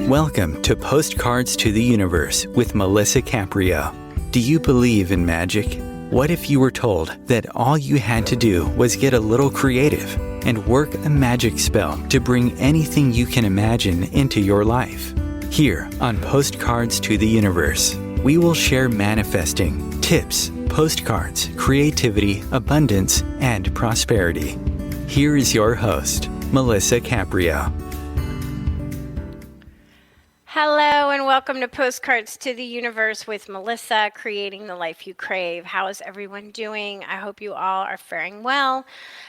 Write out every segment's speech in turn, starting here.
Welcome to Postcards to the Universe with Melisa Caprio. Do you believe in magic? What if you were told that all you had to do was get a little creative and work a magic spell to bring anything you can imagine into your life? Here on Postcards to the Universe, we will share manifesting, tips, postcards, creativity, abundance, and prosperity. Here is your host, Melisa Caprio. Hello and welcome to Postcards to the Universe with Melisa, creating the life you crave. How is everyone doing? I hope you all are faring well.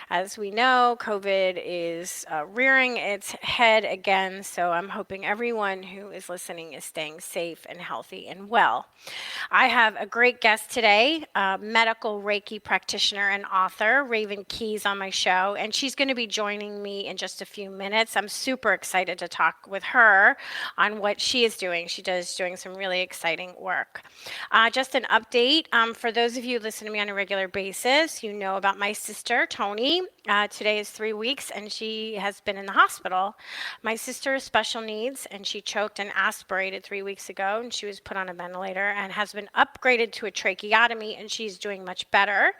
As we know, COVID is rearing its head again, so I'm hoping everyone who is listening is staying safe and healthy and well. I have a great guest today, a medical Reiki practitioner and author, Raven Keys, on my show, and she's going to be joining me in just a few minutes. I'm super excited to talk with her on what she is doing. She's doing some really exciting work. Just an update, for those of you who listen to me on a regular basis, you know about my sister, Tony. Today is 3 weeks and she has been in the hospital. My sister has special needs and she choked and aspirated 3 weeks ago and she was put on a ventilator and has been upgraded to a tracheotomy and she's doing much better.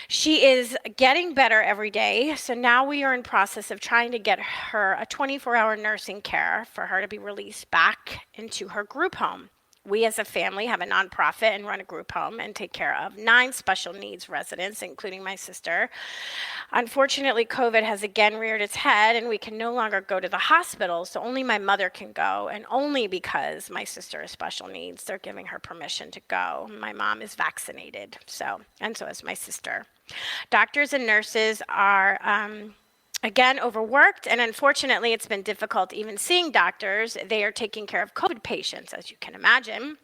She is getting better every day, so now we are in process of trying to get her a 24-hour nursing care for her to be released back into her group home. We as a family have a nonprofit and run a group home and take care of 9 special needs residents, including my sister. Unfortunately, COVID has again reared its head and we can no longer go to the hospital, so only my mother can go, and only because my sister has special needs, they're giving her permission to go. My mom is vaccinated, and so is my sister. Doctors and nurses are again, overworked, and unfortunately, it's been difficult even seeing doctors. They are taking care of COVID patients, as you can imagine.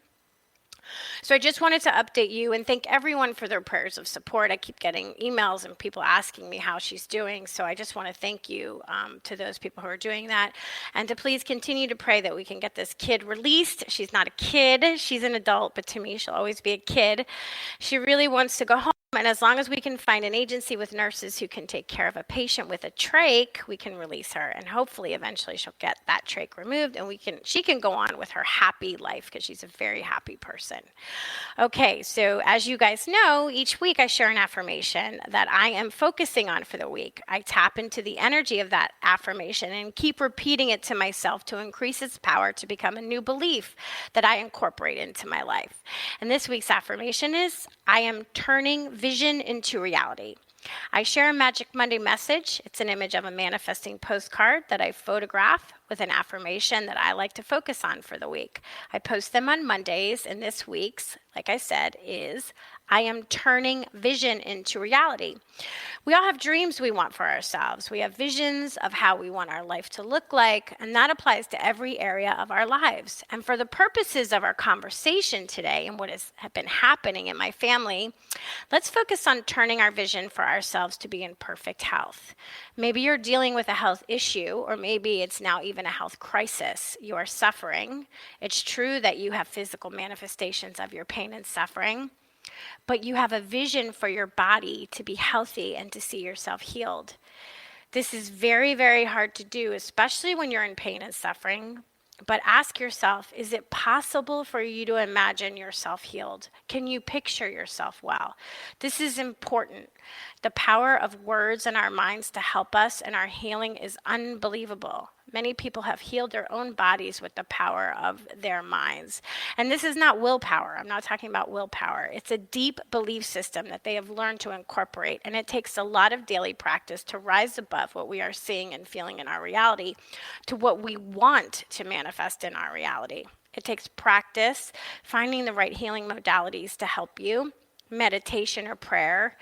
So I just wanted to update you and thank everyone for their prayers of support. I keep getting emails and people asking me how she's doing, so I just want to thank you to those people who are doing that, and to please continue to pray that we can get this kid released. She's not a kid, she's an adult, but to me, she'll always be a kid. She really wants to go home. And as long as we can find an agency with nurses who can take care of a patient with a trach, we can release her. And hopefully, eventually, she'll get that trach removed and she can go on with her happy life because she's a very happy person. Okay, so as you guys know, each week I share an affirmation that I am focusing on for the week. I tap into the energy of that affirmation and keep repeating it to myself to increase its power to become a new belief that I incorporate into my life. And this week's affirmation is, I am turning vision into reality. I share a Magic Monday message. It's an image of a manifesting postcard that I photograph with an affirmation that I like to focus on for the week. I post them on Mondays, and this week's, like I said, is I am turning vision into reality. We all have dreams we want for ourselves. We have visions of how we want our life to look like, and that applies to every area of our lives. And for the purposes of our conversation today and what has been happening in my family, let's focus on turning our vision for ourselves to be in perfect health. Maybe you're dealing with a health issue, or maybe it's now even a health crisis. You are suffering. It's true that you have physical manifestations of your pain and suffering, but you have a vision for your body to be healthy and to see yourself healed. This is very, very hard to do, especially when you're in pain and suffering. But ask yourself, is it possible for you to imagine yourself healed? Can you picture yourself well? This is important. The power of words in our minds to help us and our healing is unbelievable. Many people have healed their own bodies with the power of their minds. And this is not willpower. I'm not talking about willpower. It's a deep belief system that they have learned to incorporate. And it takes a lot of daily practice to rise above what we are seeing and feeling in our reality to what we want to manifest in our reality. It takes practice, finding the right healing modalities to help you, meditation or prayer,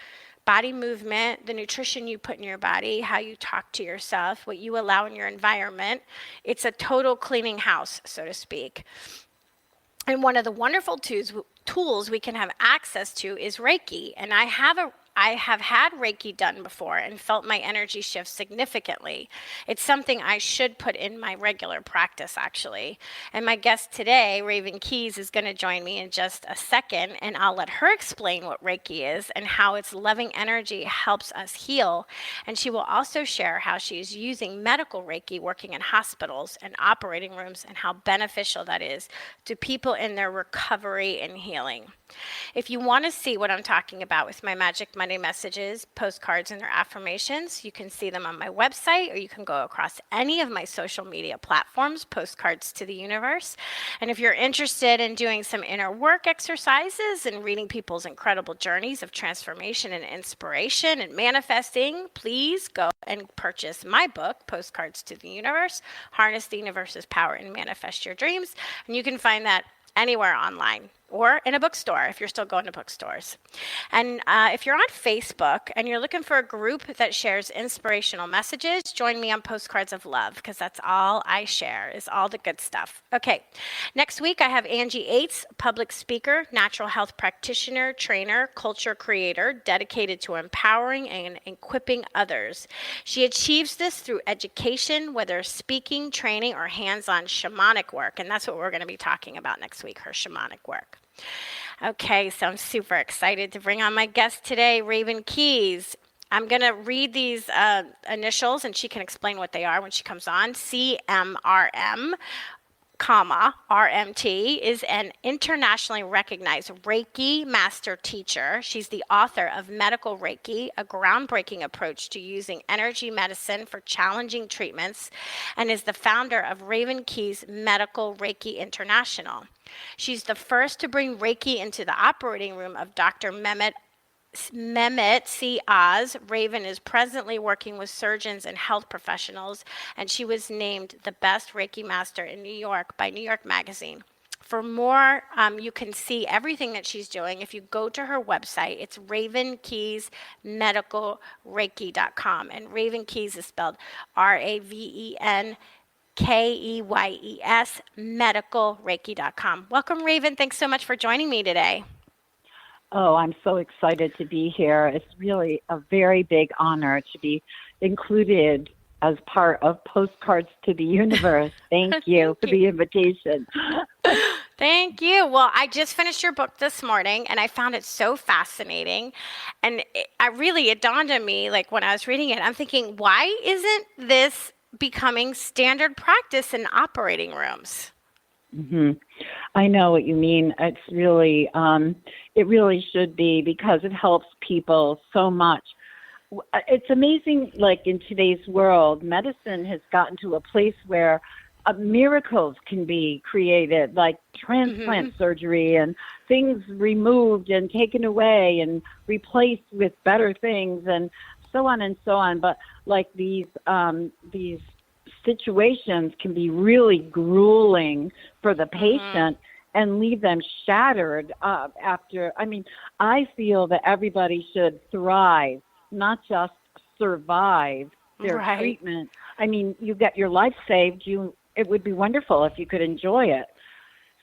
body movement, the nutrition you put in your body, how you talk to yourself, what you allow in your environment. It's a total cleaning house, so to speak. And one of the wonderful tools we can have access to is Reiki. And I have I have had Reiki done before and felt my energy shift significantly. It's something I should put in my regular practice, actually. And my guest today, Raven Keys, is going to join me in just a second, and I'll let her explain what Reiki is and how its loving energy helps us heal. And she will also share how she is using medical Reiki working in hospitals and operating rooms and how beneficial that is to people in their recovery and healing. If you want to see what I'm talking about with my Magic Monday messages, postcards, and their affirmations, you can see them on my website, or you can go across any of my social media platforms, Postcards to the Universe. And if you're interested in doing some inner work exercises and reading people's incredible journeys of transformation and inspiration and manifesting, please go and purchase my book, Postcards to the Universe, Harness the Universe's Power and Manifest Your Dreams. And you can find that anywhere online or in a bookstore if you're still going to bookstores. And if you're on Facebook and you're looking for a group that shares inspirational messages, join me on Postcards of Love, because that's all I share, is all the good stuff. Okay, next week I have Angie Ates, public speaker, natural health practitioner, trainer, culture creator, dedicated to empowering and equipping others. She achieves this through education, whether speaking, training, or hands-on shamanic work. And that's what we're going to be talking about next week, her shamanic work. Okay, so I'm super excited to bring on my guest today, Raven Keys. I'm going to read these initials, and she can explain what they are when she comes on. CMRM, RMT, is an internationally recognized Reiki Master teacher. She's the author of Medical Reiki, a groundbreaking approach to using energy medicine for challenging treatments, and is the founder of Raven Keys Medical Reiki International. She's the first to bring Reiki into the operating room of Dr. Mehmet C. Raven is presently working with surgeons and health professionals, and she was named the best Reiki Master in New York by New York Magazine. For more, you can see everything that she's doing. If you go to her website, it's ravenkeysmedicalreiki.com, and Raven Keys is spelled RAVEN KEYES, medicalreiki.com. Welcome, Raven. Thanks so much for joining me today. Oh, I'm so excited to be here. It's really a very big honor to be included as part of Postcards to the Universe. Thank you for the invitation. Thank you. Well, I just finished your book this morning, and I found it so fascinating. And it dawned on me, like when I was reading it, I'm thinking, why isn't this becoming standard practice in operating rooms? Mm-hmm. I know what you mean. It's really, it really should be, because it helps people so much. It's amazing, like in today's world, medicine has gotten to a place where miracles can be created, like transplant surgery and things removed and taken away and replaced with better things and so on and so on. But like these situations can be really grueling for the patient and leave them shattered after. I mean, I feel that everybody should thrive, not just survive their treatment. I mean, you get your life saved. It would be wonderful if you could enjoy it.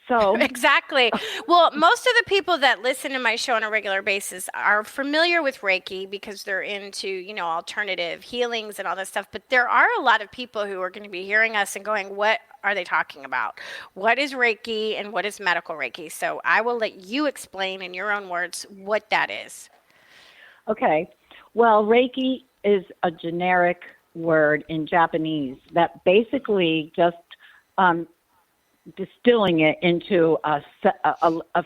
So exactly. Well, most of the people that listen to my show on a regular basis are familiar with Reiki because they're into, alternative healings and all this stuff. But there are a lot of people who are going to be hearing us and going, what are they talking about? What is Reiki and what is medical Reiki? So I will let you explain in your own words what that is. Okay. Well, Reiki is a generic word in Japanese that basically just distilling it into a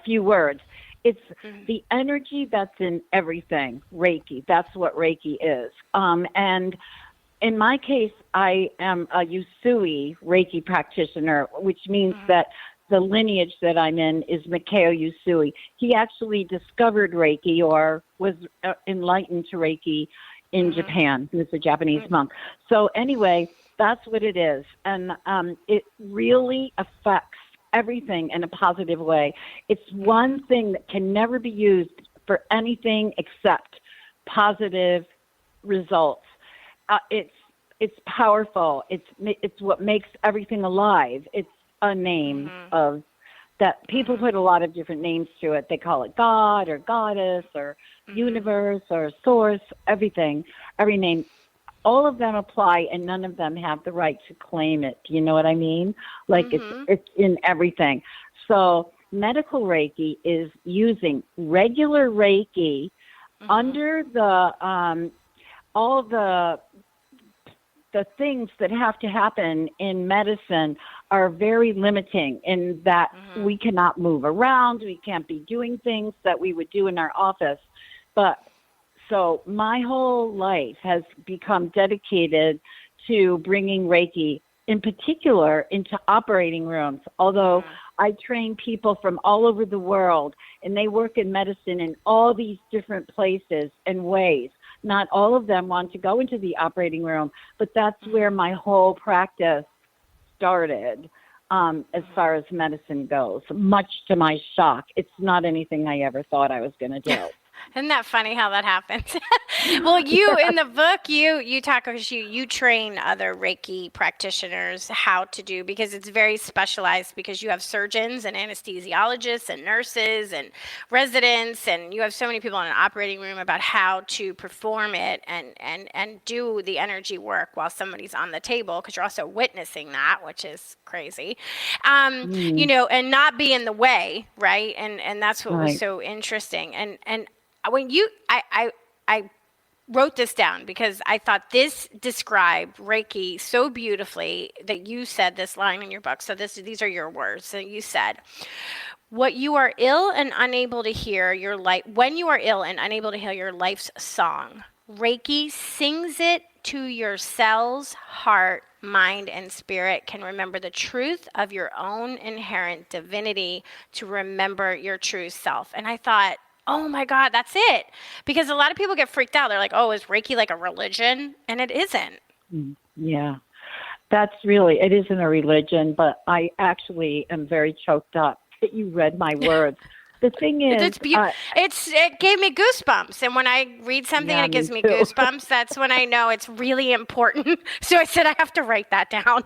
few words. It's the energy that's in everything, Reiki. That's what Reiki is. And in my case, I am a Usui Reiki practitioner, which means that the lineage that I'm in is Mikao Usui. He actually discovered Reiki, or was enlightened to Reiki in Japan. He was a Japanese monk. So anyway, that's what it is. And it really affects everything in a positive way. It's one thing that can never be used for anything except positive results. It's powerful. It's what makes everything alive. It's a name of that people put a lot of different names to it. They call it God or Goddess or universe or source, everything, every name. All of them apply, and none of them have the right to claim it. Do you know what I mean? Like it's in everything. So medical Reiki is using regular Reiki under the all the things that have to happen in medicine are very limiting in that we cannot move around. We can't be doing things that we would do in our office. But so my whole life has become dedicated to bringing Reiki, in particular, into operating rooms. Although I train people from all over the world, and they work in medicine in all these different places and ways. Not all of them want to go into the operating room, but that's where my whole practice started as far as medicine goes. Much to my shock, it's not anything I ever thought I was going to do. Isn't that funny how that happens? Well, you in the book, you talk because you train other Reiki practitioners how to do, because it's very specialized, because you have surgeons and anesthesiologists and nurses and residents, and you have so many people in an operating room about how to perform it and do the energy work while somebody's on the table, because you're also witnessing that, which is crazy, you know, and not be in the way, right? And that's what was so interesting. And when I wrote this down because I thought this described Reiki so beautifully, that you said this line in your book. So these are your words. So you said, when you are ill and unable to hear your life's song, Reiki sings it to your cells, heart, mind, and spirit, can remember the truth of your own inherent divinity, to remember your true self. And I thought, oh my God, that's it. Because a lot of people get freaked out. They're like, oh, is Reiki like a religion? And it isn't. Yeah, it isn't a religion, but I actually am very choked up that you read my words. The thing is, it gave me goosebumps. And when I read something and it gives me goosebumps, that's when I know it's really important. So I said, I have to write that down.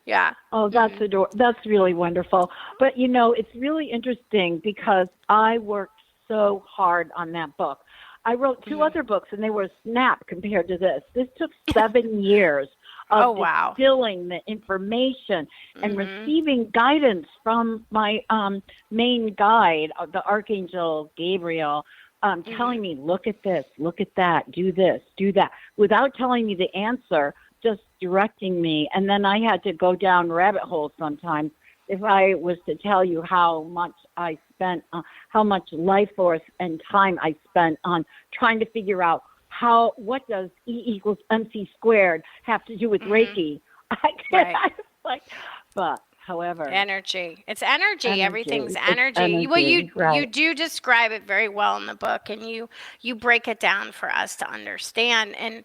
Yeah. Oh, that's really wonderful. But, you know, it's really interesting because I worked so hard on that book. I wrote two other books, and they were a snap compared to this. This took 7 years of distilling the information and receiving guidance from my main guide, the Archangel Gabriel, telling me, look at this, look at that, do this, do that, without telling me the answer, just directing me. And then I had to go down rabbit holes sometimes. If I was to tell you how much I spent, how much life force and time I spent on trying to figure out what does E equals MC squared have to do with Reiki? But however, energy. It's energy. Everything's energy. Well, you do describe it very well in the book, and you break it down for us to understand. And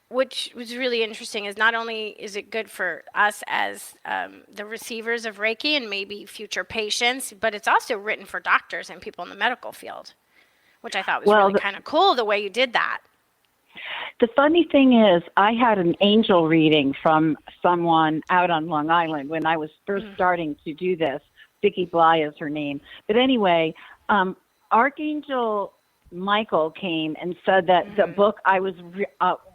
which was really interesting is not only is it good for us as the receivers of Reiki and maybe future patients, but it's also written for doctors and people in the medical field, which I thought was really kind of cool the way you did that. The funny thing is, I had an angel reading from someone out on Long Island when I was first starting to do this. Vicki Bly is her name. But anyway, Archangel Michael came and said that the book I was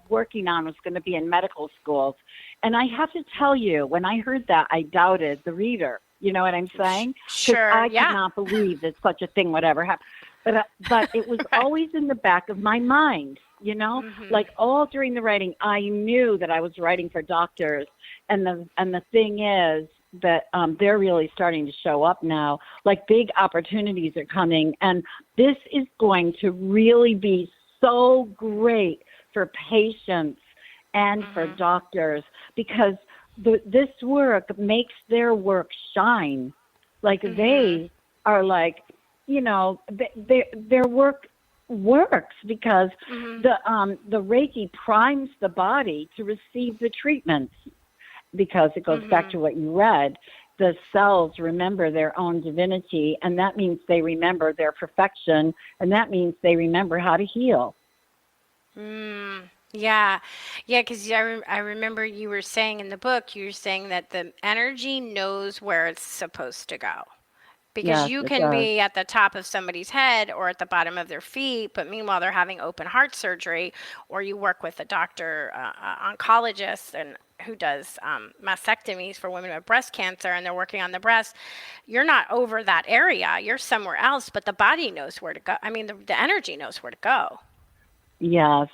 working on was going to be in medical schools. And I have to tell you, when I heard that, I doubted the reader. You know what I'm saying? Sure, I cannot believe that such a thing would ever happen. But it was always in the back of my mind, you know? Like all during the writing, I knew that I was writing for doctors. And the thing is that they're really starting to show up now. Like big opportunities are coming. And this is going to really be so great for patients and for doctors, because this work makes their work shine. Like they are like, you know, their work works because the Reiki primes the body to receive the treatments, because it goes back to what you read. The cells remember their own divinity, and that means they remember their perfection, and that means they remember how to heal. Yeah, because I remember you were saying in the book, you were saying that the energy knows where it's supposed to go. Because Yes, you it can does. be at the top of somebody's head or at the bottom of their feet, but meanwhile they're having open heart surgery, or you work with a doctor, oncologist, and who does mastectomies for women with breast cancer, and they're working on the breast. You're not over that area. You're somewhere else, but the body knows where to go. I mean, the energy knows where to go. Yes,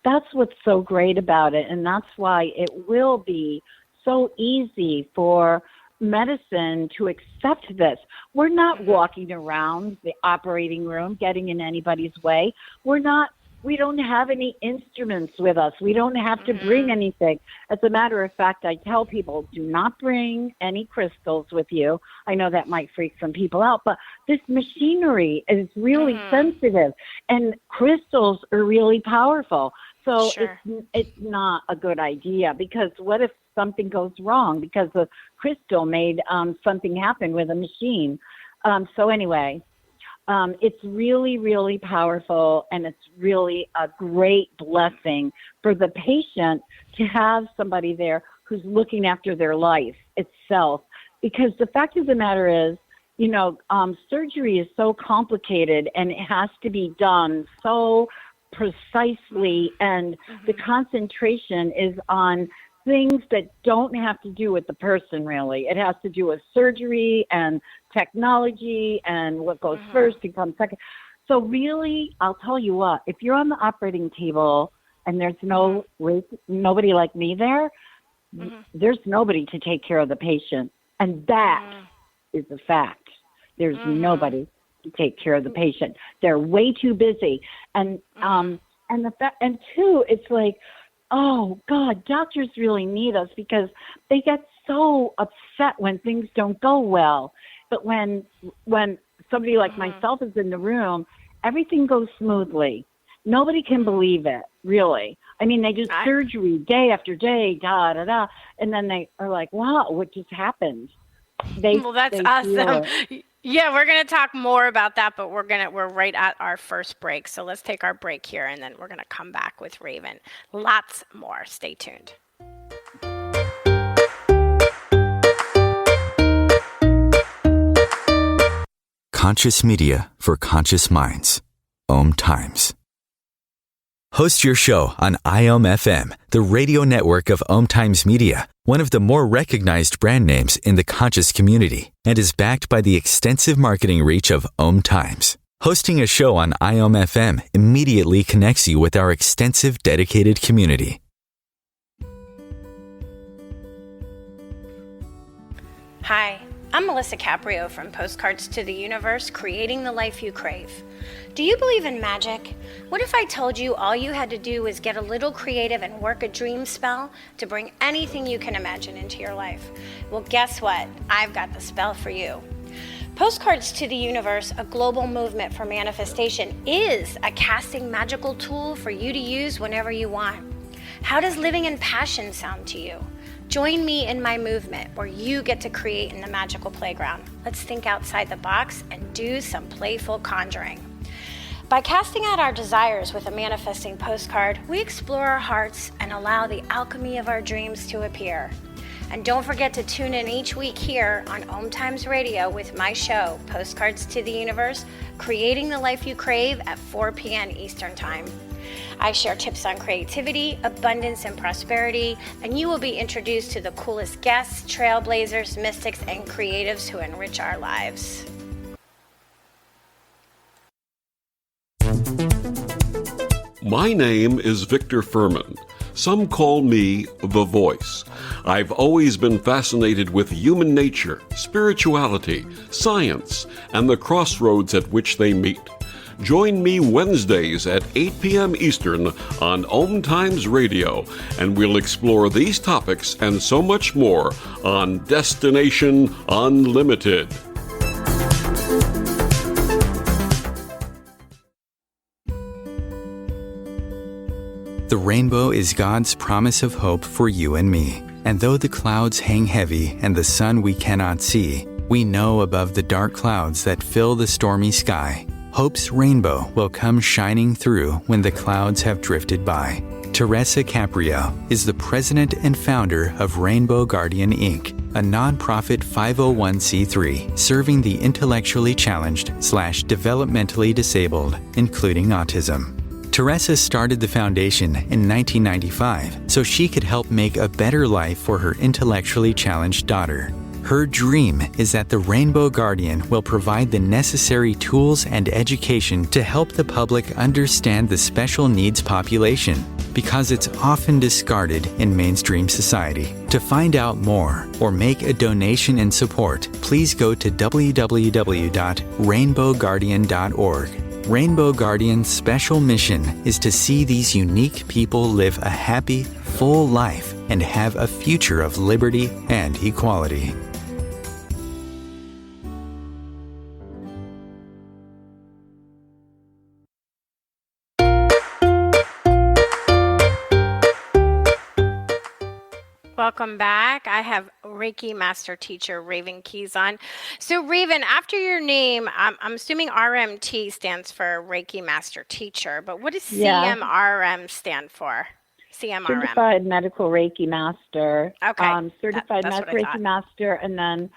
that's what's so great about it. And that's why it will be so easy for medicine to accept this. We're not walking around the operating room getting in anybody's way. We don't have any instruments with us. We don't have to bring anything. As a matter of fact, I tell people, do not bring any crystals with you. I know that might freak some people out, but this machinery is really sensitive, and crystals are really powerful. So Sure. it's not a good idea, because what if something goes wrong because the crystal made something happen with a machine? So anyway, it's really, really powerful, and it's really a great blessing for the patient to have somebody there who's looking after their life itself. Because the fact of the matter is, surgery is so complicated, and it has to be done so precisely, and the concentration is on things that don't have to do with the person, really. It has to do with surgery and technology and what goes first and comes second. So really, I'll tell you what, if you're on the operating table and there's nobody like me there, there's nobody to take care of the patient. And that is a fact. There's nobody to take care of the patient. They're way too busy. And two, it's like, oh God, doctors really need us, because they get so upset when things don't go well. But when somebody like myself is in the room, everything goes smoothly. Nobody can believe it, really. I mean, they do surgery day after day, and then they are like, wow, what just happened? Well, that's awesome. Yeah, we're going to talk more about that, but we're right at our first break. So let's take our break here, and then we're going to come back with Raven. Lots more. Stay tuned. Conscious media for conscious minds. OMTimes. Host your show on IOM-FM, the radio network of OMTimes Media, one of the more recognized brand names in the conscious community, and is backed by the extensive marketing reach of OMTimes. Hosting a show on IOM-FM immediately connects you with our extensive dedicated community. Hi, I'm Melisa Caprio from Postcards to the Universe, creating the life you crave. Do you believe in magic? What if I told you all you had to do was get a little creative and work a dream spell to bring anything you can imagine into your life? Well, guess what? I've got the spell for you. Postcards to the Universe, a global movement for manifestation, is a casting magical tool for you to use whenever you want. How does living in passion sound to you? Join me in my movement where you get to create in the magical playground. Let's think outside the box and do some playful conjuring. By casting out our desires with a manifesting postcard, we explore our hearts and allow the alchemy of our dreams to appear. And don't forget to tune in each week here on OMTimes Radio with my show, Postcards to the Universe, creating the life you crave at 4 p.m. Eastern Time. I share tips on creativity, abundance, and prosperity, and you will be introduced to the coolest guests, trailblazers, mystics, and creatives who enrich our lives. My name is Victor Furman. Some call me The Voice. I've always been fascinated with human nature, spirituality, science, and the crossroads at which they meet. Join me Wednesdays at 8 p.m. Eastern on OMTimes Radio, and we'll explore these topics and so much more on Destination Unlimited. The rainbow is God's promise of hope for you and me. And though the clouds hang heavy and the sun we cannot see, we know above the dark clouds that fill the stormy sky, hope's rainbow will come shining through when the clouds have drifted by. To Teresa Caprio is the president and founder of Rainbow Guardian Inc., a nonprofit 501c3 serving the intellectually challenged/developmentally disabled, including autism. Teresa started the foundation in 1995 so she could help make a better life for her intellectually challenged daughter. Her dream is that the Rainbow Guardian will provide the necessary tools and education to help the public understand the special needs population, because it's often discarded in mainstream society. To find out more or make a donation in support, please go to www.rainbowguardian.org. Rainbow Guardian's special mission is to see these unique people live a happy, full life and have a future of liberty and equality. Welcome back. I have Reiki Master Teacher Raven Keys on. So Raven, after your name, I'm assuming RMT stands for Reiki Master Teacher, but what does CMRM stand for? CMRM. Certified Medical Reiki Master. Okay. Certified Reiki Master, and then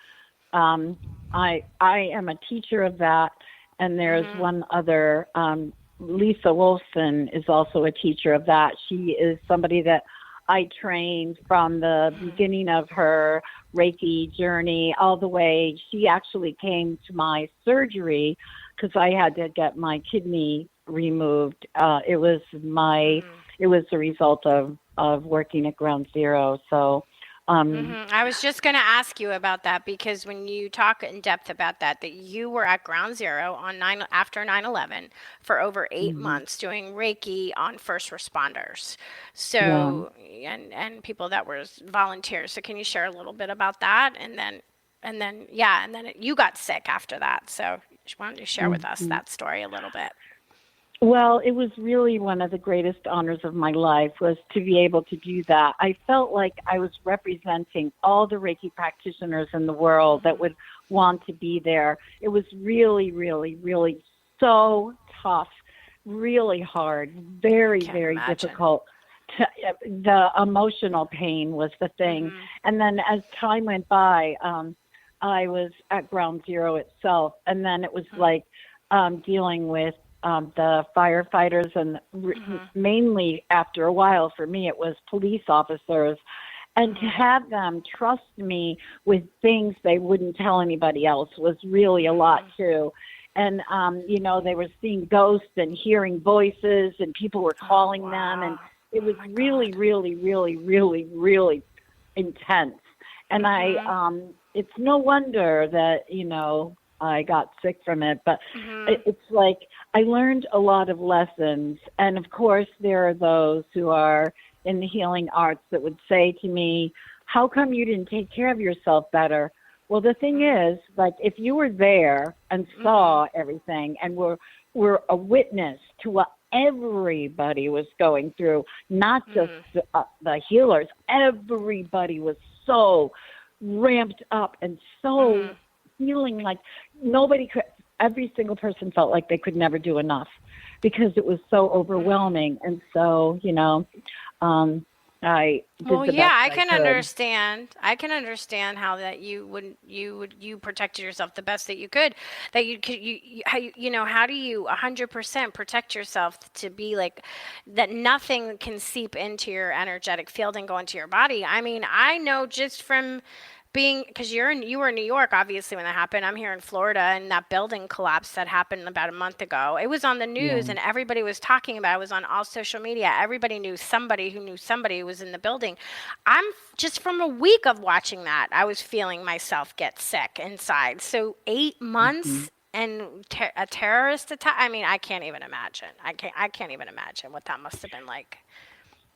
I am a teacher of that, and there's one other, Lisa Wolfson is also a teacher of that. She is somebody that I trained from the beginning of her Reiki journey all the way. She actually came to my surgery because I had to get my kidney removed. It was the result of working at Ground Zero. So I was just going to ask you about that, because when you talk in depth about that you were at Ground Zero after 9/11 for over 8 months doing Reiki on first responders. So and people that were volunteers. So can you share a little bit about that? And then you got sick after that. So why don't you share with us that story a little bit? Well, it was really one of the greatest honors of my life, was to be able to do that. I felt like I was representing all the Reiki practitioners in the world that would want to be there. It was really, really, really so tough, really hard, very, very difficult. The emotional pain was the thing. And then as time went by, I was at Ground Zero itself, and then it was like dealing with the firefighters, and mainly after a while for me it was police officers, and to have them trust me with things they wouldn't tell anybody else was really a lot too. And they were seeing ghosts and hearing voices, and people were calling them, and it was really, really, really, really, really intense. And it's no wonder that I got sick from it, but it's like I learned a lot of lessons. And of course, there are those who are in the healing arts that would say to me, how come you didn't take care of yourself better? Well, the thing is, like, if you were there and saw everything and were a witness to what everybody was going through, not just the healers, everybody was so ramped up and so feeling like every single person felt like they could never do enough because it was so overwhelming. And so, I did the best I can could. understand. I can understand how that you protected yourself the best that you could. That you could how do you 100% protect yourself to be like that? Nothing can seep into your energetic field and go into your body. I mean, I know just from because you were in New York, obviously, when that happened. I'm here in Florida, and that building collapse that happened about a month ago. It was on the news, and everybody was talking about it. It was on all social media. Everybody knew somebody who knew somebody who was in the building. I'm just from a week of watching that, I was feeling myself get sick inside. So 8 months and a terrorist attack. I mean, I can't even imagine. I can't even imagine what that must have been like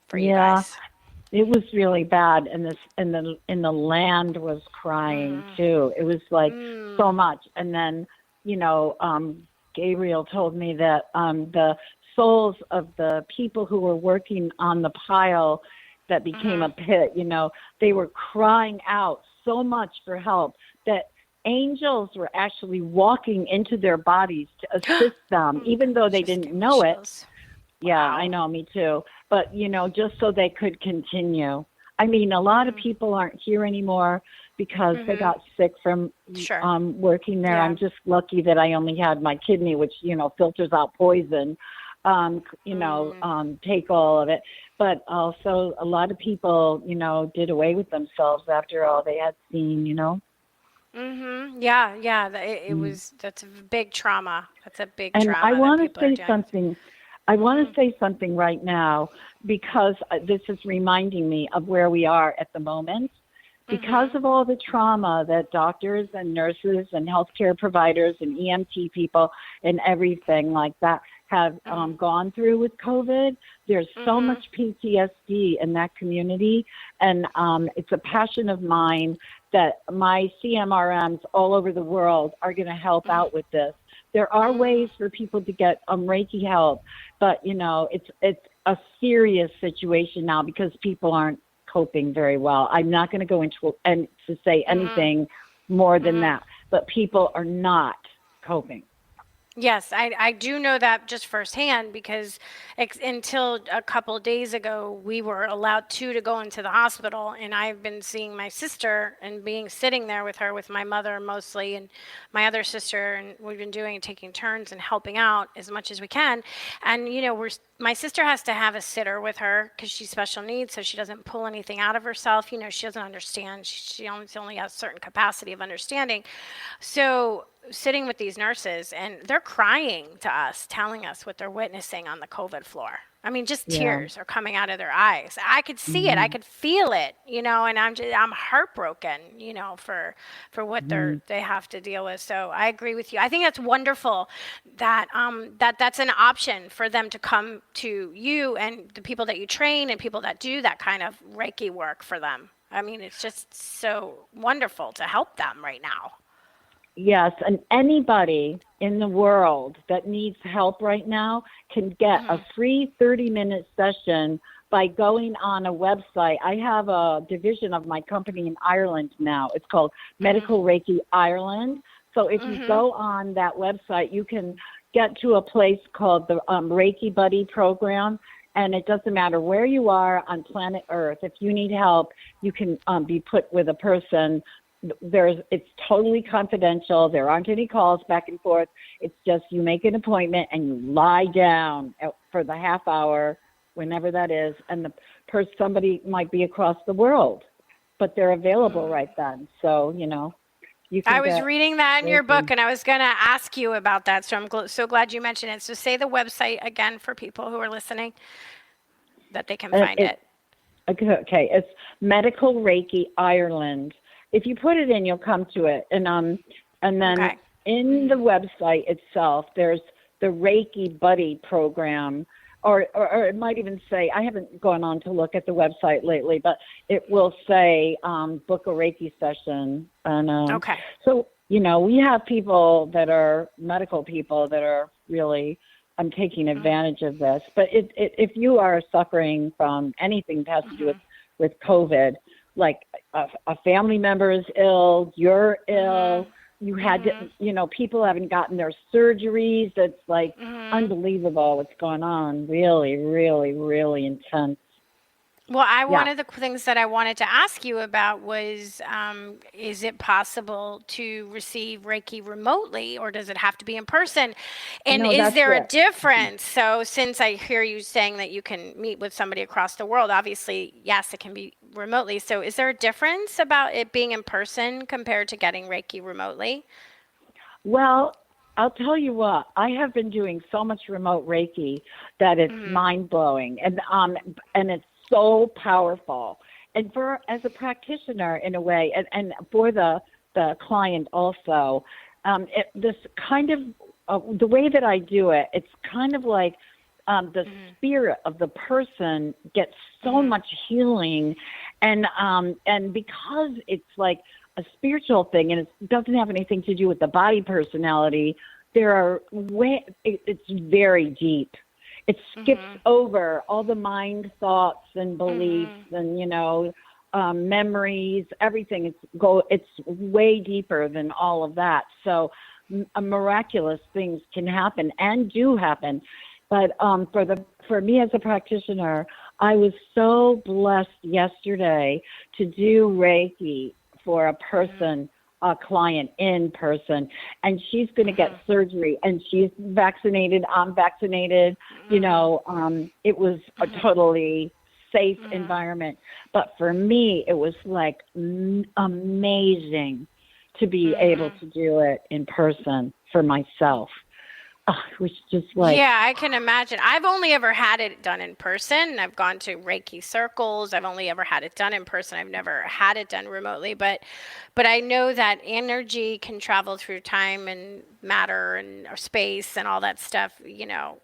for you guys. It was really bad, and the land was crying too. It was like so much. And then, Gabriel told me that the souls of the people who were working on the pile that became a pit, they were crying out so much for help that angels were actually walking into their bodies to assist them, even though they didn't know it. Yeah, Wow. I know, me too. But, just so they could continue. I mean, a lot of people aren't here anymore because they got sick from Sure. working there. Yeah. I'm just lucky that I only had my kidney, which, filters out poison, take all of it. But also a lot of people, did away with themselves after all they had seen. Yeah, yeah. That's a big trauma. That's a big And I trauma that want to people are say dealing with. something. I want to say something right now because this is reminding me of where we are at the moment. Because of all the trauma that doctors and nurses and healthcare providers and EMT people and everything like that have gone through with COVID, there's so much PTSD in that community. And it's a passion of mine that my CMRMs all over the world are going to help out with this. There are ways for people to get Reiki help, but it's a serious situation now because people aren't coping very well. I'm not going to go into and to say anything more than that, but people are not coping. Yes, I do know that just firsthand because until a couple of days ago, we were allowed to go into the hospital, and I've been seeing my sister and sitting there with her, with my mother mostly, and my other sister, and we've been taking turns and helping out as much as we can. And my sister has to have a sitter with her because she's special needs, so she doesn't pull anything out of herself. She doesn't understand. She only has a certain capacity of understanding. So sitting with these nurses, and they're crying to us, telling us what they're witnessing on the COVID floor. I mean, just tears are coming out of their eyes. I could see it. I could feel it, and I'm heartbroken, for what they have to deal with. So I agree with you. I think that's wonderful that that's an option for them to come to you and the people that you train and people that do that kind of Reiki work for them. I mean, it's just so wonderful to help them right now. Yes, and anybody in the world that needs help right now can get a free 30-minute session by going on a website. I have a division of my company in Ireland now. It's called Medical Reiki Ireland. So if you go on that website, you can get to a place called the Reiki Buddy program. And it doesn't matter where you are on planet Earth. If you need help, you can be put with a person. It's totally confidential. There aren't any calls back and forth. It's just you make an appointment and you lie down for the half hour, whenever that is, and somebody might be across the world, but they're available right then. So you can. I was reading that in your book, and I was going to ask you about that. So I'm so glad you mentioned it. So say the website again for people who are listening, that they can find it. Okay, it's Medical Reiki Ireland. If you put it in, you'll come to it. And then in the website itself, there's the Reiki Buddy program, or it might even say, I haven't gone on to look at the website lately, but it will say book a Reiki session. And so, we have people that are medical people that are really taking advantage of this. But if you are suffering from anything that has to do with COVID, like a family member is ill, you're ill, you had to, people haven't gotten their surgeries. It's like unbelievable what's going on. Really, really, really intense. Well, one of the things that I wanted to ask you about was, is it possible to receive Reiki remotely, or does it have to be in person? And is there a difference? So since I hear you saying that you can meet with somebody across the world, obviously, yes, it can be remotely. So is there a difference about it being in person compared to getting Reiki remotely? Well, I'll tell you what, I have been doing so much remote Reiki that it's mind-blowing, and it's so powerful. And as a practitioner in a way, and for the client also, this kind of the way that I do it, it's kind of like the spirit of the person gets so much healing, and because it's like a spiritual thing and it doesn't have anything to do with the body personality, it's very deep. It skips over all the mind thoughts and beliefs and, memories, everything. It's way deeper than all of that. So miraculous things can happen and do happen. But for me as a practitioner, I was so blessed yesterday to do Reiki for a person, a client in person, and she's going to get surgery, and she's vaccinated. I'm vaccinated. You know, it was a totally safe environment. But for me, it was like amazing to be able to do it in person for myself. It was just like, yeah, I can imagine. I've only ever had it done in person. I've gone to Reiki circles. I've only ever had it done in person. I've never had it done remotely, but I know that energy can travel through time and matter and or space and all that stuff, you know,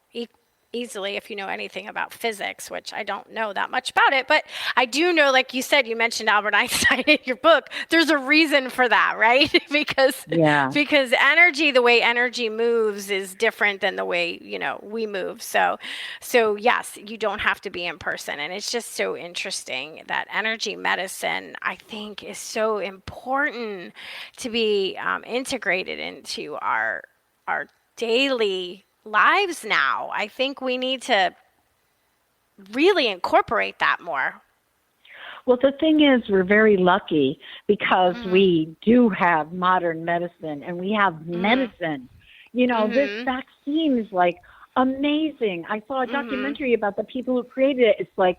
easily if you know anything about physics, which I don't know that much about it, but I do know, like you said, you mentioned Albert Einstein in your book. There's a reason for that, right? because energy, the way energy moves is different than the way, you know, we move. So yes, you don't have to be in person. And it's just so interesting that energy medicine, I think, is so important to be integrated into our daily lives now. I think we need to really incorporate that more. Well, the thing is, we're very lucky because we do have modern medicine and we have medicine. You know, this vaccine is like amazing. I saw a documentary about the people who created it. It's like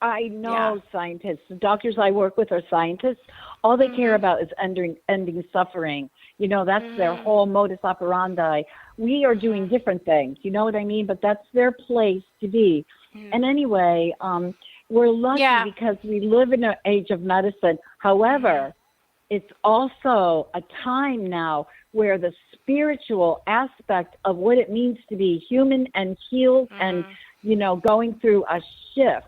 I know scientists, the doctors I work with are scientists. All they care about is ending suffering. You know, that's their whole modus operandi. We are doing different things, you know what I mean? But that's their place to be. And anyway, we're lucky because we live in an age of medicine. However, it's also a time now where the spiritual aspect of what it means to be human and healed and, you know, going through a shift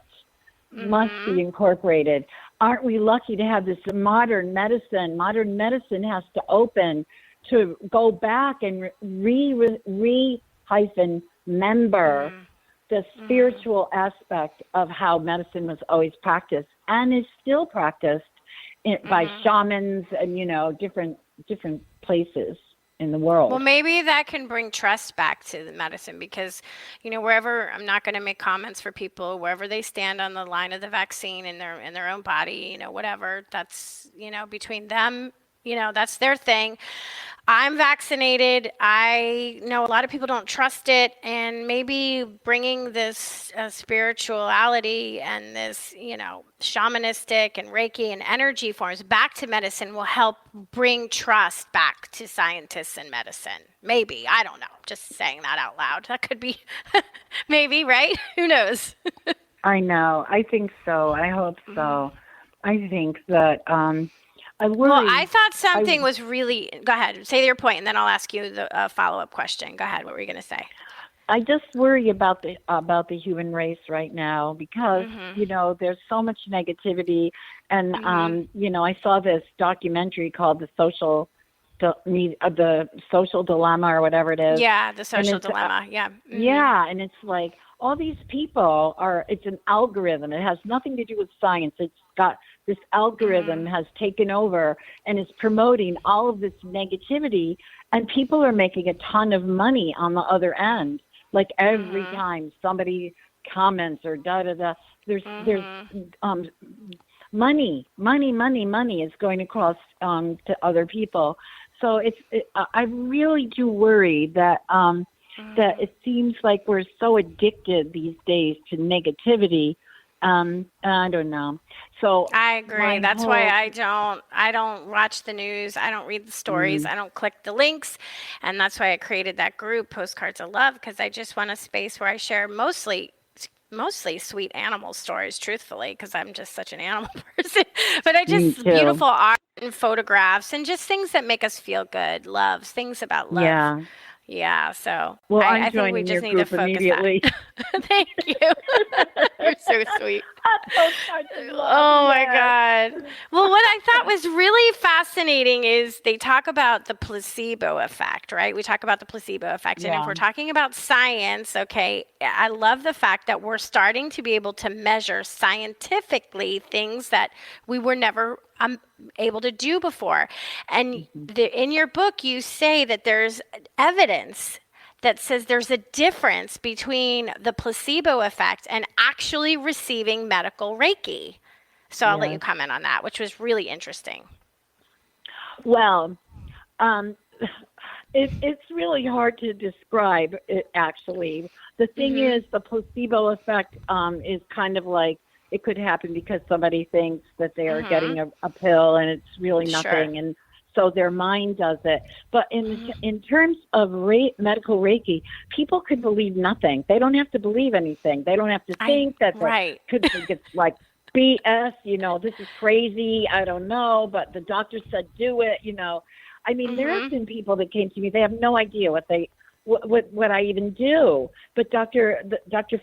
must be incorporated. Aren't we lucky to have this modern medicine? Modern medicine has to open to go back and member the spiritual aspect of how medicine was always practiced and is still practiced by shamans and, you know, different places in the world. Well, maybe that can bring trust back to the medicine because, you know, wherever, I'm not going to make comments for people, wherever they stand on the line of the vaccine in their own body, you know, whatever, that's, you know, between them, you know, that's their thing. I'm vaccinated. I know a lot of people don't trust it, and maybe bringing this spirituality and this, you know, shamanistic and Reiki and energy forms back to medicine will help bring trust back to scientists and medicine. Maybe. I don't know. Just saying that out loud. That could be maybe, right? Who knows? I know. I think so. I hope so. I think that well, I thought something was really... Go ahead. Say your point, and then I'll ask you the follow-up question. Go ahead. What were you going to say? I just worry about the human race right now because, you know, there's so much negativity. And, you know, I saw this documentary called The Social Dilemma or whatever it is. Yeah, The Social Dilemma. Yeah. Yeah, and it's like all these people it's an algorithm. It has nothing to do with science. It's got this algorithm has taken over and is promoting all of this negativity, and people are making a ton of money on the other end. Like every time somebody comments or there's money is going across to other people. So I really do worry that that it seems like we're so addicted these days to negativity. I don't know. So I agree. That's why I don't watch the news. I don't read the stories. I don't click the links. And that's why I created that group, Postcards of Love, because I just want a space where I share mostly sweet animal stories, truthfully, because I'm just such an animal person. But I just beautiful art and photographs and just things that make us feel good, things about love. Yeah. Yeah, so well, I think we just need to focus immediately. That. Thank you. You're so sweet. Oh my God. Well, what I thought was really fascinating is they talk about the placebo effect, right? We talk about the placebo effect. And if we're talking about science, okay, I love the fact that we're starting to be able to measure scientifically things that we were never able to do before. And in your book, you say that there's evidence that says there's a difference between the placebo effect and actually receiving medical Reiki. So I'll let you comment on that, which was really interesting. Well, it's really hard to describe it, actually. The thing is, the placebo effect is kind of like, it could happen because somebody thinks that they are getting a pill and it's really nothing. And so their mind does it. But in terms of medical Reiki, people could believe nothing. They don't have to believe anything. They don't have to think that they could think it's like BS, this is crazy. I don't know, but the doctor said do it, I mean, there have been people that came to me, they have no idea what I even do. But Dr.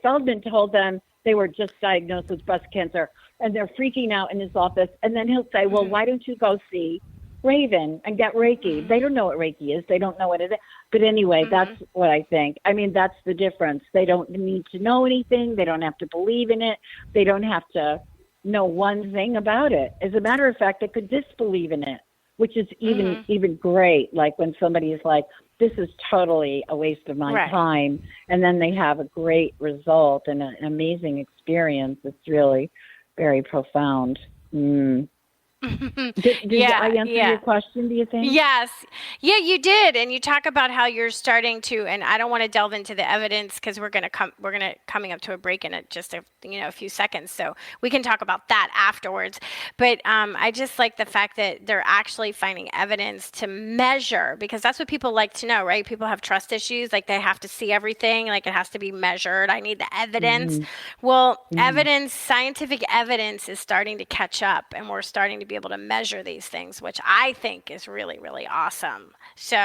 Feldman told them they were just diagnosed with breast cancer, and they're freaking out in his office. And then he'll say, well, why don't you go see Raven and get Reiki? They don't know what Reiki is. They don't know what it is. But anyway, that's what I think. I mean, that's the difference. They don't need to know anything. They don't have to believe in it. They don't have to know one thing about it. As a matter of fact, they could disbelieve in it, which is even great. Like when somebody is like, this is totally a waste of my time, and then they have a great result and an amazing experience. It's really very profound. Did I answer your question, do you think? Yes. Yeah, you did. And you talk about how you're starting to, and I don't want to delve into the evidence because we're coming up to a break in just a few seconds. So we can talk about that afterwards. But I just like the fact that they're actually finding evidence to measure, because that's what people like to know, right? People have trust issues. Like they have to see everything. Like it has to be measured. I need the evidence. Well, scientific evidence is starting to catch up, and we're starting to be able to measure these things, which I think is really, really awesome. So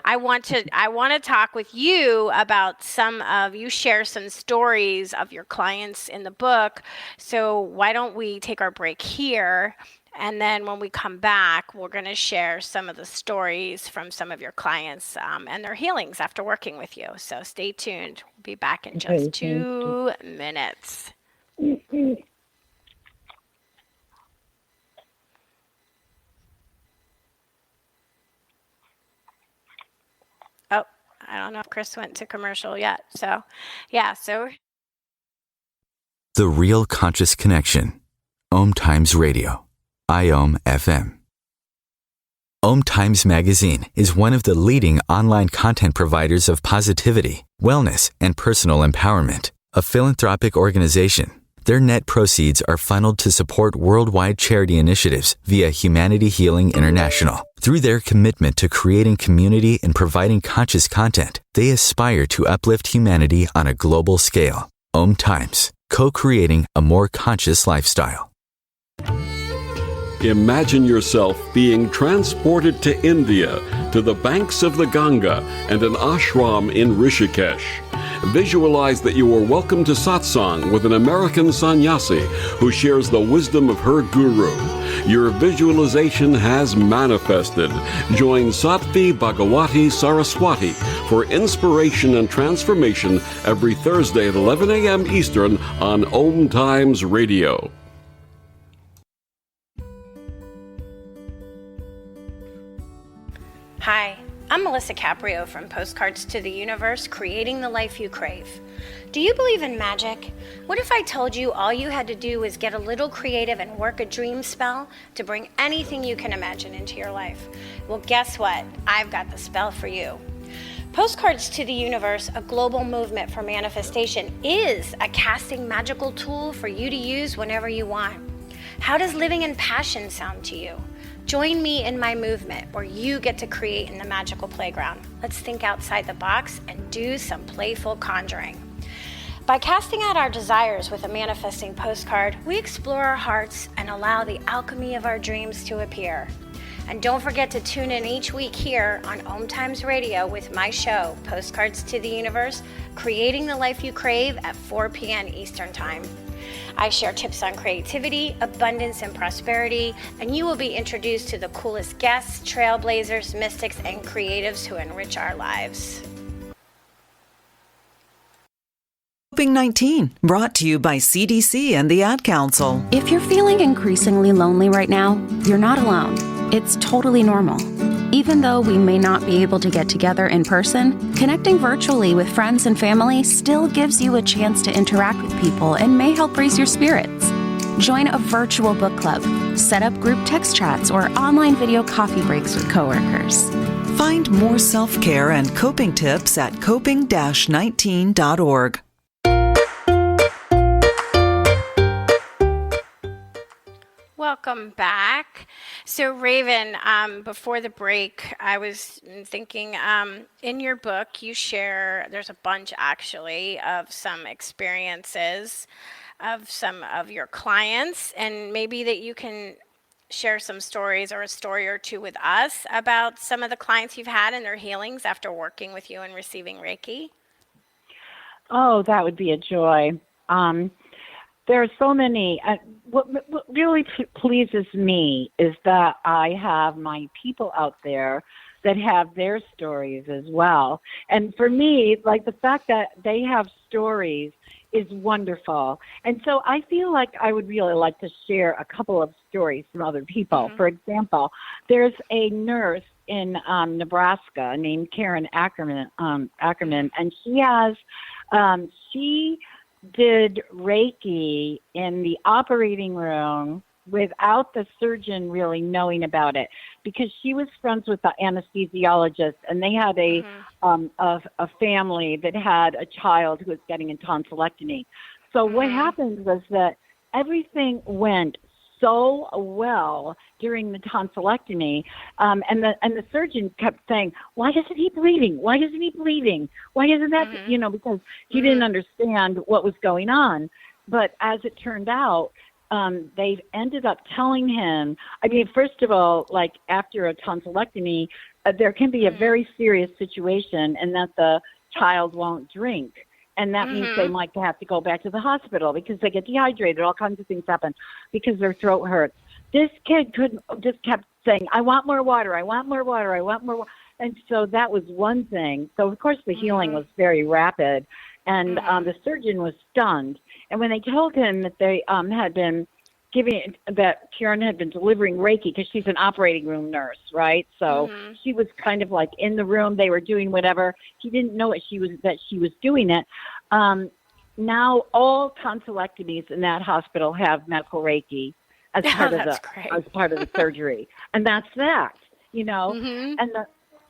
I want to talk with you about you share some stories of your clients in the book. So why don't we take our break here? And then when we come back, we're going to share some of the stories from some of your clients and their healings after working with you. So stay tuned. We'll be back in just 2 minutes. I don't know if Chris went to commercial yet. So. The Real Conscious Connection. OMTimes Radio. IOM FM. OMTimes Magazine is one of the leading online content providers of positivity, wellness, and personal empowerment. A philanthropic organization, their net proceeds are funneled to support worldwide charity initiatives via Humanity Healing International. Through their commitment to creating community and providing conscious content, they aspire to uplift humanity on a global scale. OMTimes, co-creating a more conscious lifestyle. Imagine yourself being transported to India, to the banks of the Ganga and an ashram in Rishikesh. Visualize that you are welcome to satsang with an American sannyasi who shares the wisdom of her guru. Your visualization has manifested. Join Sattvi Bhagawati Saraswati for inspiration and transformation every Thursday at 11 a.m. Eastern on OMTimes Radio. Hi, I'm Melisa Caprio from Postcards to the Universe, creating the life you crave. Do you believe in magic? What if I told you all you had to do was get a little creative and work a dream spell to bring anything you can imagine into your life? Well, guess what? I've got the spell for you. Postcards to the Universe, a global movement for manifestation, is a casting magical tool for you to use whenever you want. How does living in passion sound to you? Join me in my movement where you get to create in the magical playground. Let's think outside the box and do some playful conjuring. By casting out our desires with a manifesting postcard, we explore our hearts and allow the alchemy of our dreams to appear. And don't forget to tune in each week here on OMTimes Radio with my show, Postcards to the Universe, creating the life you crave at 4 p.m. Eastern Time. I share tips on creativity, abundance, and prosperity, and you will be introduced to the coolest guests, trailblazers, mystics, and creatives who enrich our lives. COVID-19, brought to you by CDC and the Ad Council. If you're feeling increasingly lonely right now, you're not alone. It's totally normal. Even though we may not be able to get together in person, connecting virtually with friends and family still gives you a chance to interact with people and may help raise your spirits. Join a virtual book club, set up group text chats, or online video coffee breaks with coworkers. Find more self-care and coping tips at coping-19.org. Welcome back. So, Raven, before the break, I was thinking in your book, you share, there's a bunch actually of some experiences of some of your clients, and maybe that you can share some stories or a story or two with us about some of the clients you've had and their healings after working with you and receiving Reiki. Oh, that would be a joy. There are so many. What really pleases me is that I have my people out there that have their stories as well. And for me, like the fact that they have stories is wonderful. And so I feel like I would really like to share a couple of stories from other people. For example, there's a nurse in Nebraska named Karen Ackerman, and she did Reiki in the operating room without the surgeon really knowing about it, because she was friends with the anesthesiologist, and they had a family that had a child who was getting a tonsillectomy. So what happened was that everything went so well during the tonsillectomy, and the surgeon kept saying, "Why isn't he bleeding? Why isn't he bleeding? Why isn't that?" Because he didn't understand what was going on. But as it turned out, they ended up telling him. I mean, first of all, like after a tonsillectomy, there can be a very serious situation, and that the child won't drink. And that means they might have to go back to the hospital because they get dehydrated. All kinds of things happen because their throat hurts. This kid just kept saying, "I want more water. I want more water. I want more water." And so that was one thing. So, of course, the healing was very rapid. And the surgeon was stunned. And when they told him that they had been that Karen had been delivering Reiki, because she's an operating room nurse, right? So she was kind of like in the room. They were doing whatever. He didn't know that she was doing it. Now all tonsillectomies in that hospital have medical Reiki as part of the surgery, and that's that.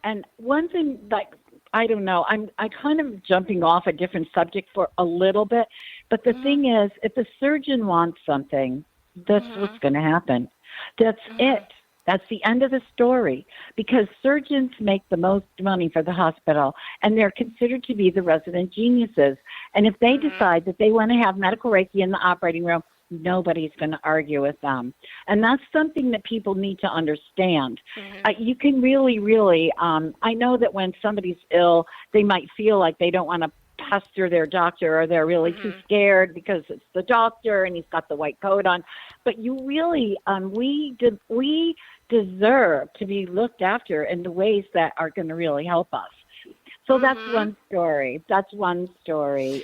And one thing, like, I don't know, I kind of jumping off a different subject for a little bit, but the thing is, if the surgeon wants something, that's what's going to happen. That's it. That's the end of the story, because surgeons make the most money for the hospital, and they're considered to be the resident geniuses. And if they decide that they want to have medical Reiki in the operating room, nobody's going to argue with them. And that's something that people need to understand. You can really, really, I know that when somebody's ill, they might feel like they don't want to pester their doctor, or they're really too scared because it's the doctor and he's got the white coat on. But you really, we deserve to be looked after in the ways that are going to really help us. So that's one story.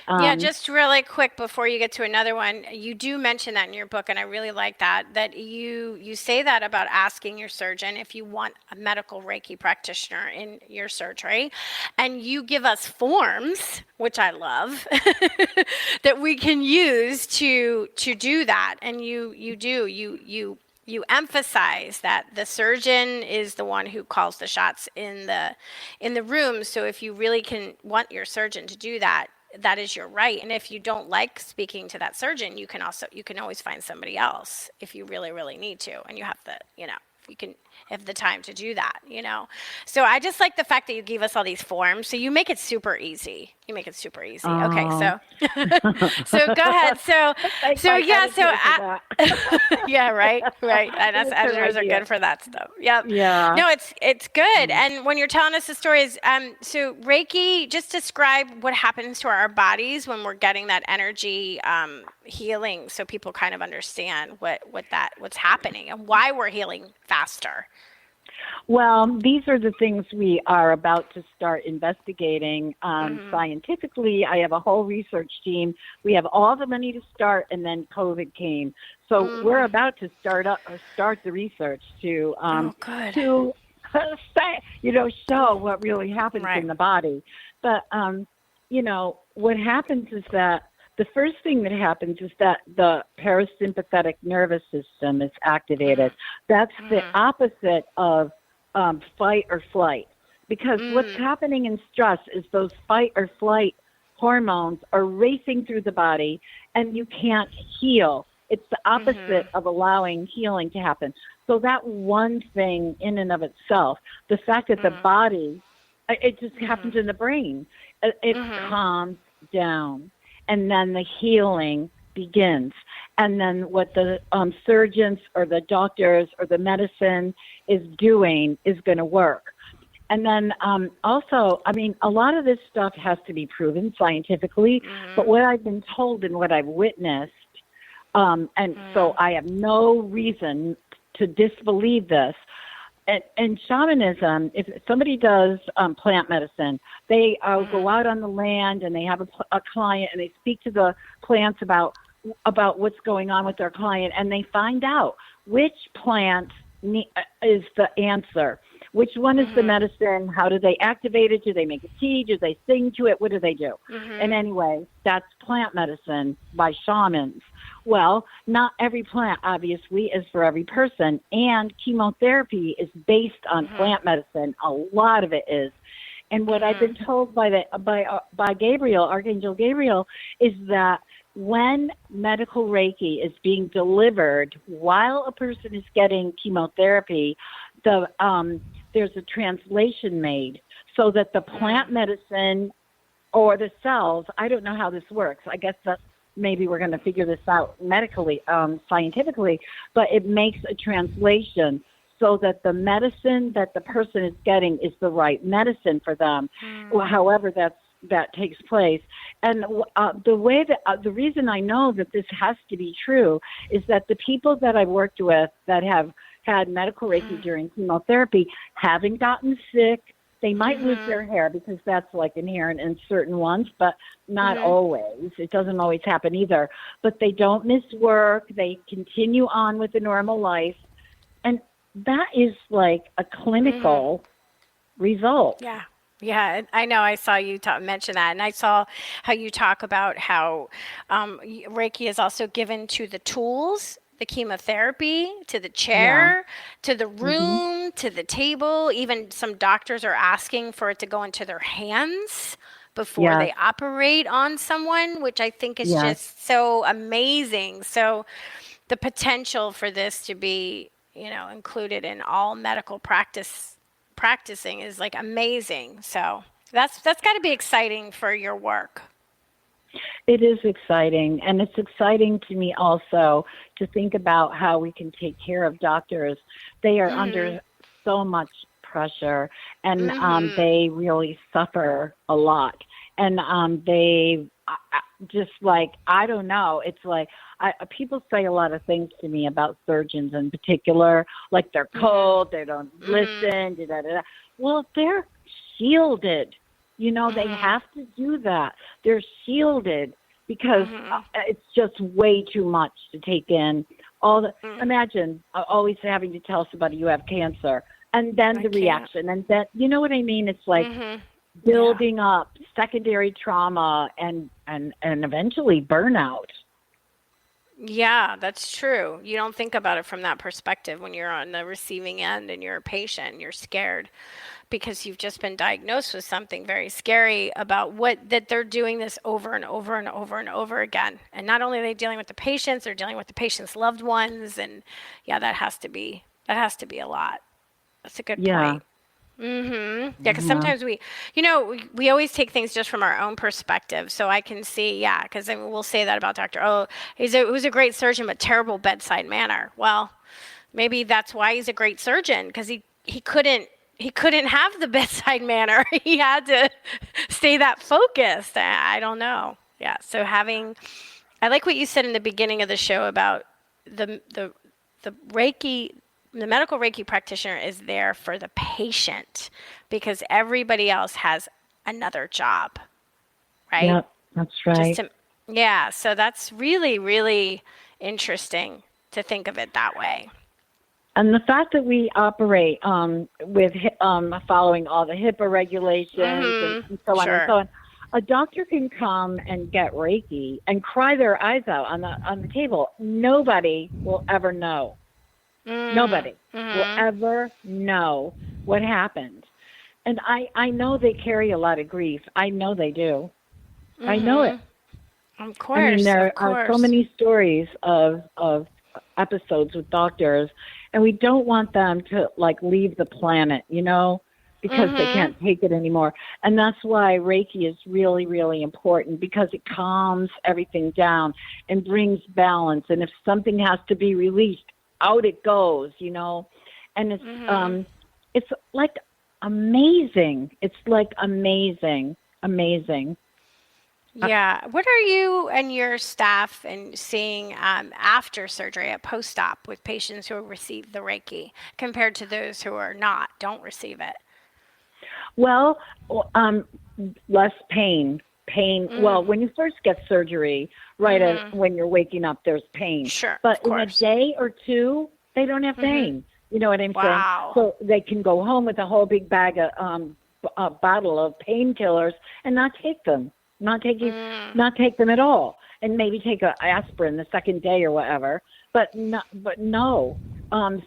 Yeah, just really quick before you get to another one, you do mention that in your book, and I really like that you say that about asking your surgeon if you want a medical Reiki practitioner in your surgery, and you give us forms, which I love, that we can use to do that, and you emphasize that the surgeon is the one who calls the shots in the room. So if you really want your surgeon to do that, that is your right. And if you don't like speaking to that surgeon, you can always find somebody else if you really, really need to. And you have you can have the time to do that, So I just like the fact that you gave us all these forms. So you make it super easy. Okay, so so go ahead. Yeah, right. And us editors are good for that stuff. Yep. Yeah. No, it's good. And when you're telling us the stories, so Reiki, just describe what happens to our bodies when we're getting that energy healing, so people kind of understand what's happening and why we're healing faster. Well, these are the things we are about to start investigating scientifically. I have a whole research team. We have all the money to start, and then COVID came. So we're about to start the research to show what really happens Right. in the body. But, what happens is that the first thing that happens is that the parasympathetic nervous system is activated. That's the opposite of fight or flight. Because what's happening in stress is those fight or flight hormones are racing through the body and you can't heal. It's the opposite of allowing healing to happen. So that one thing in and of itself, the fact that the body, it just happens in the brain. It calms down. And then the healing begins. And then what the surgeons or the doctors or the medicine is doing is going to work. And then also, a lot of this stuff has to be proven scientifically, but what I've been told and what I've witnessed, so I have no reason to disbelieve this. And shamanism, if somebody does plant medicine, they go out on the land and they have a client and they speak to the plants about what's going on with their client, and they find out which plant is the answer. Which one is the medicine? How do they activate it? Do they make a tea? Do they sing to it? What do they do? And anyway, that's plant medicine by shamans. Well, not every plant, obviously, is for every person. And chemotherapy is based on plant medicine. A lot of it is. And what I've been told by Gabriel, Archangel Gabriel, is that when medical Reiki is being delivered while a person is getting chemotherapy, there's a translation made so that the plant medicine or the cells, I don't know how this works. I guess that maybe we're going to figure this out medically, scientifically, but it makes a translation so that the medicine that the person is getting is the right medicine for them, however that takes place. And the reason I know that this has to be true is that the people that I've worked with that have had medical Reiki during chemotherapy haven't gotten sick. They might lose their hair because that's like inherent in certain ones, but not always. It doesn't always happen either. But they don't miss work. They continue on with the normal life. And that is like a clinical result. Yeah. Yeah, I know. I saw you mention that, and I saw how you talk about how Reiki is also given to the tools, the chemotherapy, to the chair, to the room, to the table. Even some doctors are asking for it to go into their hands before they operate on someone, which I think is just so amazing. So the potential for this to be, included in all medical practicing is like amazing. So that's got to be exciting for your work. It is exciting, and it's exciting to me also to think about how we can take care of doctors. They are under so much pressure, and they really suffer a lot. And they just like, I don't know, it's like people say a lot of things to me about surgeons in particular, like they're cold, they don't listen, da-da-da-da. Well, they're shielded. They have to do that. They're shielded because it's just way too much to take in. Imagine always having to tell somebody you have cancer, and then the reaction, and then you know what I mean. It's like building up secondary trauma and eventually burnout. Yeah, that's true. You don't think about it from that perspective when you're on the receiving end and you're a patient. You're scared because you've just been diagnosed with something very scary about that they're doing this over and over and over and over again. And not only are they dealing with the patients, they're dealing with the patient's loved ones. And that has to be a lot. That's a good point. Yeah, because sometimes we always take things just from our own perspective. So I can see, because we'll say that about Dr. Oh, he was a great surgeon, but terrible bedside manner. Well, maybe that's why he's a great surgeon, because he couldn't have the bedside manner. He had to stay that focused. I don't know. Yeah. So I like what you said in the beginning of the show about the Reiki. The medical Reiki practitioner is there for the patient because everybody else has another job, right? Yep, that's right. So that's really, really interesting to think of it that way. And the fact that we operate with following all the HIPAA regulations and so on and so on, a doctor can come and get Reiki and cry their eyes out on the table. Nobody will ever know. Nobody will ever know what happened. And I know they carry a lot of grief. I know they do. I know it. Of course. I mean, there are so many stories of episodes with doctors, and we don't want them to leave the planet, because they can't take it anymore. And that's why Reiki is really, really important, because it calms everything down and brings balance. And if something has to be released, out it goes, and it's like amazing. It's like amazing. Yeah. What are you and your staff seeing after surgery at post-op with patients who receive the Reiki compared to those who don't receive it? Well, less pain. Well, when you first get surgery, when you're waking up, there's pain. Sure. But in a day or two, they don't have pain. You know what I'm saying? So they can go home with a whole big bag of a bottle of painkillers and not take them. Not take them at all, and maybe take an aspirin the second day or whatever. But no.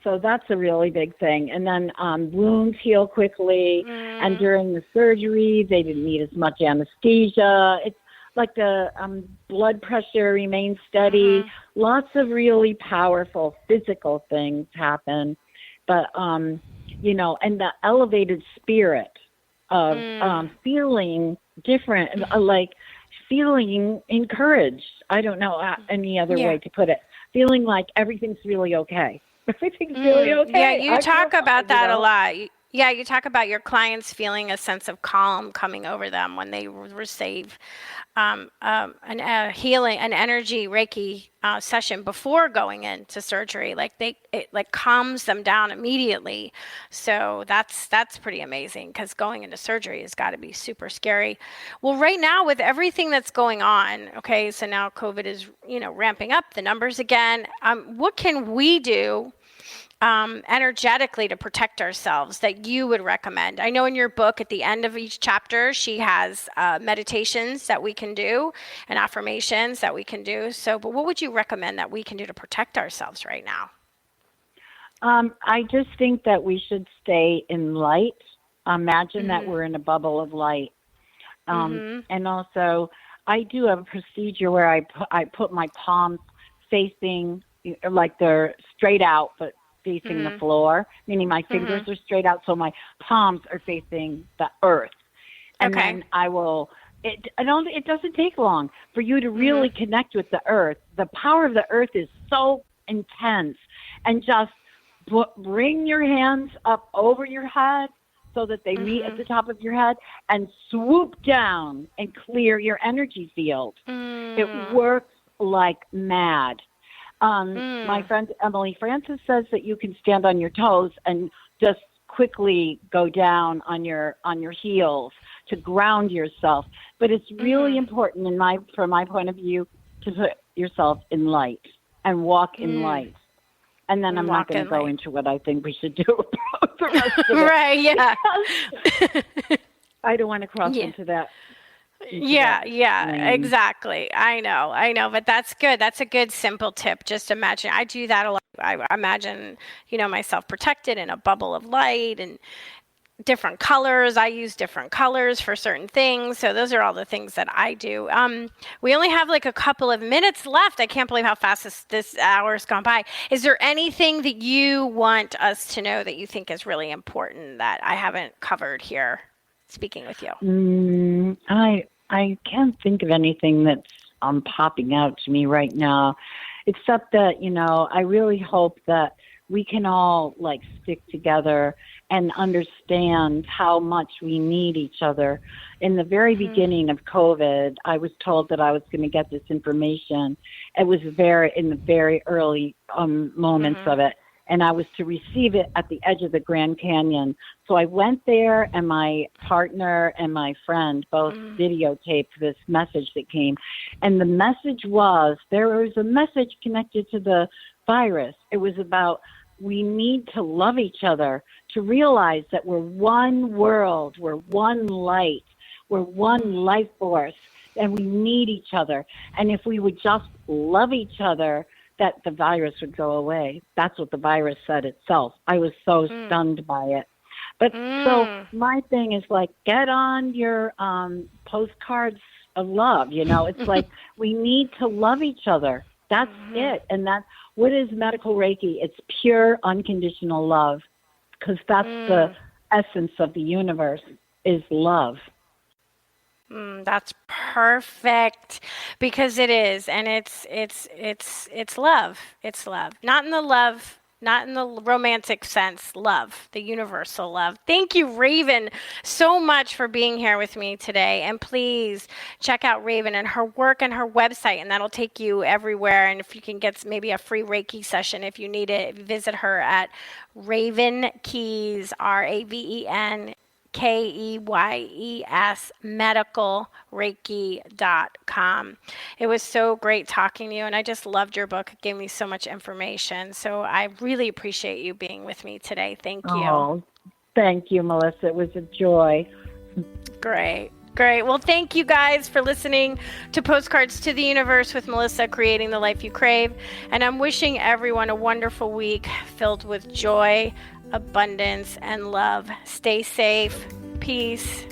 So that's a really big thing. And then wounds heal quickly, and during the surgery, they didn't need as much anesthesia. It's like the blood pressure remains steady. Lots of really powerful physical things happen, but and the elevated spirit of feeling different, like feeling encouraged. I don't know any other way to put it. Feeling like everything's really okay. Everything's really okay. Yeah, you talk about that a lot. Yeah, you talk about your clients feeling a sense of calm coming over them when they receive an energy Reiki session before going into surgery. It calms them down immediately. So that's pretty amazing, because going into surgery has got to be super scary. Well, right now with everything that's going on, okay, so now COVID is ramping up the numbers again. What can we do energetically to protect ourselves that you would recommend? I know in your book, at the end of each chapter, she has meditations that we can do and affirmations that we can do. But what would you recommend that we can do to protect ourselves right now? I just think that we should stay in light. Imagine that we're in a bubble of light. And also, I do have a procedure where I put my palms facing, like they're straight out, but facing the floor, meaning my fingers are straight out, so my palms are facing the earth. And then I will, it doesn't take long for you to really connect with the earth. The power of the earth is so intense. And just bring your hands up over your head so that they meet at the top of your head, and swoop down and clear your energy field. It works like mad. My friend Emily Francis says that you can stand on your toes and just quickly go down on your heels to ground yourself. But it's really important, from my point of view, to put yourself in light and walk in light. And then I'm not going to go into what I think we should do about the rest of it. Right, yeah. I don't want to cross into that. Exactly. I know, but that's good. That's a good, simple tip. Just imagine, I do that a lot. I imagine, myself protected in a bubble of light and different colors. I use different colors for certain things. So those are all the things that I do. We only have like a couple of minutes left. I can't believe how fast this hour's gone by. Is there anything that you want us to know that you think is really important that I haven't covered here speaking with you? I can't think of anything that's popping out to me right now, except that, I really hope that we can all stick together and understand how much we need each other. In the very beginning of COVID, I was told that I was going to get this information. It was in the very early moments of it. And I was to receive it at the edge of the Grand Canyon. So I went there, and my partner and my friend both videotaped this message that came. And the message was, there was a message connected to the virus. It was about we need to love each other, to realize that we're one world, we're one light, we're one life force, and we need each other. And if we would just love each other, that the virus would go away. That's what the virus said itself. I was so stunned by it. But so my thing is like, get on your postcards of love. You know, it's like we need to love each other. That's it. And that, what is medical Reiki? It's pure unconditional love, because that's the essence of the universe, is love. That's perfect, because it is, and it's love. It's love, not in the romantic sense. Love, the universal love. Thank you, Raven, so much for being here with me today. And please check out Raven and her work and her website, and that'll take you everywhere. And if you can get maybe a free Reiki session if you need it, visit her at Raven Keys, RAVEN KEYES medicalreiki.com. It was so great talking to you, and I just loved your book. It gave me so much information. So I really appreciate you being with me today. Thank you. Oh, thank you, Melissa. It was a joy. Great. Well, thank you guys for listening to Postcards to the Universe with Melissa, creating the life you crave. And I'm wishing everyone a wonderful week filled with joy, abundance, and love. Stay safe. Peace.